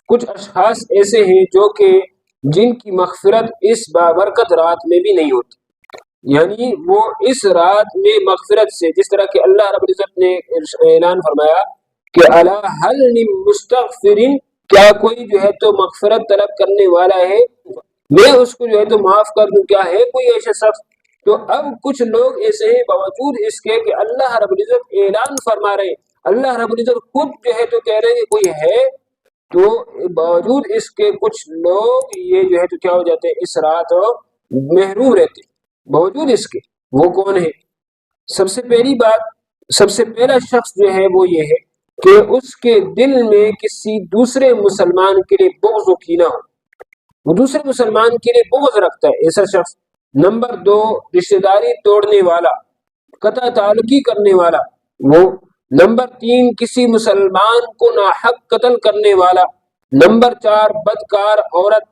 کچھ اشخاص ایسے ہیں جو کہ جن کی مغفرت اس بابرکت رات میں بھی نہیں ہوتی، یعنی وہ اس رات میں مغفرت سے، جس طرح کہ اللہ رب العزت نے اعلان فرمایا کہ الا هل من مستغفر، کیا کوئی جو ہے تو مغفرت طلب کرنے والا ہے، میں اس کو جو ہے تو معاف کر دوں، کیا ہے کوئی ایسا شخص؟ تو اب کچھ لوگ ایسے ہیں باوجود اس کے کہ اللہ رب العزت اعلان فرما رہے ہیں، اللہ رب العزت خود جو ہے تو کہہ رہے ہیں کہ کوئی ہے، تو باوجود اس کے کچھ لوگ یہ جو ہے تو کیا ہو جاتے ہیں، اس رات محروم رہتے ہیں باوجود اس کے۔ وہ کون ہے؟ سب سے پہلی بات، سب سے پہلا شخص جو ہے وہ یہ ہے کہ اس کے دل میں کسی دوسرے مسلمان کے لیے بغض و کینہ ہو، وہ دوسرے مسلمان کے لیے بغض رکھتا ہے ایسا شخص۔ نمبر 2، رشتہ داری توڑنے والا، قطع تعلقی کرنے والا وہ۔ نمبر 3، کسی مسلمان کو ناحق قتل کرنے والا۔ نمبر 4، بدکار عورت،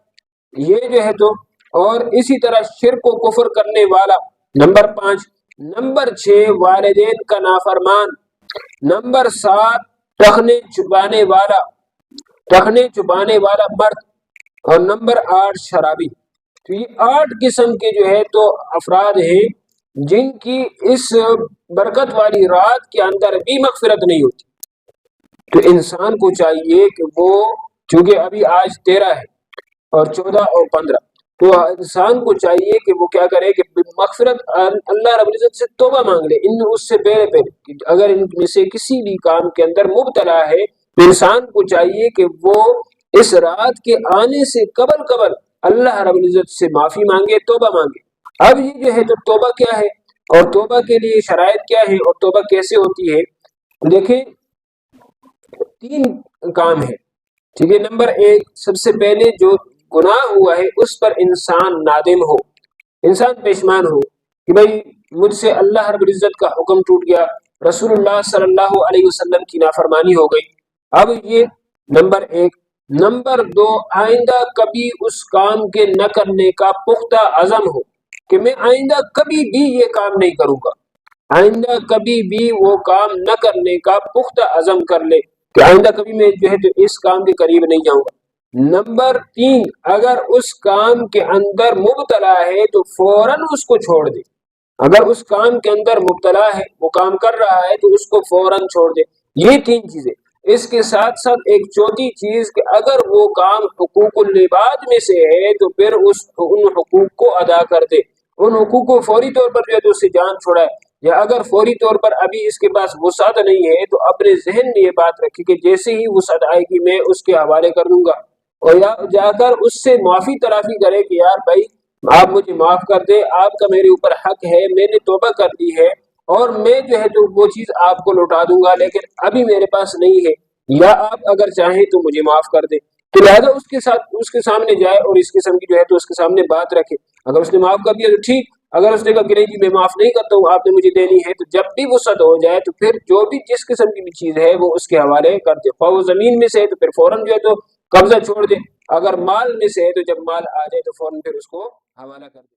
یہ جو ہے تو، اور اسی طرح شرک و کفر کرنے والا۔ نمبر 5۔ نمبر 6، والدین کا نافرمان۔ نمبر 7، ٹخنے چھپانے والا مرد۔ اور نمبر 8، شرابی۔ تو یہ 8 قسم کے جو ہے تو افراد ہیں جن کی اس برکت والی رات کے اندر بھی مغفرت نہیں ہوتی۔ تو انسان کو چاہیے کہ وہ، چونکہ ابھی آج 13 ہے اور 14 اور 15، تو انسان کو چاہیے کہ وہ کیا کرے کہ مغفرت اللہ رب العزت سے توبہ مانگ لے، اس سے پہلے اگر ان میں سے کسی بھی کام کے اندر مبتلا ہے تو انسان کو چاہیے کہ وہ اس رات کے آنے سے قبل اللہ رب العزت سے معافی مانگے، توبہ مانگے۔ اب یہ جو ہے تو توبہ کیا ہے اور توبہ کے لیے شرائط کیا ہے اور توبہ کیسے ہوتی ہے؟ دیکھیں 3 کام ہے، ٹھیک ہے۔ نمبر 1، سب سے پہلے جو گناہ ہوا ہے اس پر انسان نادم ہو، انسان پشیمان ہو کہ بھائی مجھ سے اللہ رب العزت کا حکم ٹوٹ گیا، رسول اللہ صلی اللہ علیہ وسلم کی نافرمانی ہو گئی۔ اب یہ نمبر 1۔ نمبر 2، آئندہ کبھی اس کام کے نہ کرنے کا پختہ عزم ہو کہ میں آئندہ کبھی بھی یہ کام نہیں کروں گا، آئندہ کبھی بھی وہ کام نہ کرنے کا پختہ عزم کر لے کہ آئندہ کبھی میں جو ہے تو اس کام کے قریب نہیں جاؤں گا۔ نمبر 3، اگر اس کام کے اندر مبتلا ہے تو فوراً اس کو چھوڑ دے، اگر اس کام کے اندر مبتلا ہے، وہ کام کر رہا ہے تو اس کو فوراً چھوڑ دے۔ یہ 3 چیزیں۔ اس کے ساتھ ساتھ ایک چوتھی چیز کہ اگر وہ کام حقوق العباد میں سے ہے تو پھر ان حقوق کو ادا کر دے، ان حقوق کو فوری طور پر جو ہے تو اس سے جان چھوڑائے، یا اگر فوری طور پر ابھی اس کے پاس وسعت نہیں ہے تو اپنے ذہن میں یہ بات رکھے کہ جیسے ہی وسعت آئے گی میں اس کے حوالے کر دوں گا، اور یا جا کر اس سے معافی تلافی کرے کہ یار بھائی آپ مجھے معاف کر دے، آپ کا میرے اوپر حق ہے، میں نے توبہ کر دی ہے اور میں جو ہے تو وہ چیز آپ کو لوٹا دوں گا، لیکن ابھی میرے پاس نہیں ہے، یا آپ اگر چاہیں تو مجھے معاف کر دیں۔ تو لہٰذا اس کے ساتھ اس کے سامنے جائے اور اس قسم کی جو ہے تو اس کے سامنے بات رکھے۔ اگر اس نے معاف کر دیا تو ٹھیک، اگر اس نے کہا کہ نہیں جی میں معاف نہیں کرتا ہوں، آپ نے مجھے دینی ہے، تو جب بھی وسعت ہو جائے تو پھر جو بھی جس قسم کی بھی چیز ہے وہ اس کے حوالے کر دے، خواہ وہ زمین میں سے ہے تو پھر فوراً جو ہے تو قبضہ چھوڑ دے، اگر مال میں سے ہے تو جب مال آ جائے تو فوراً پھر اس کو حوالہ کر دے۔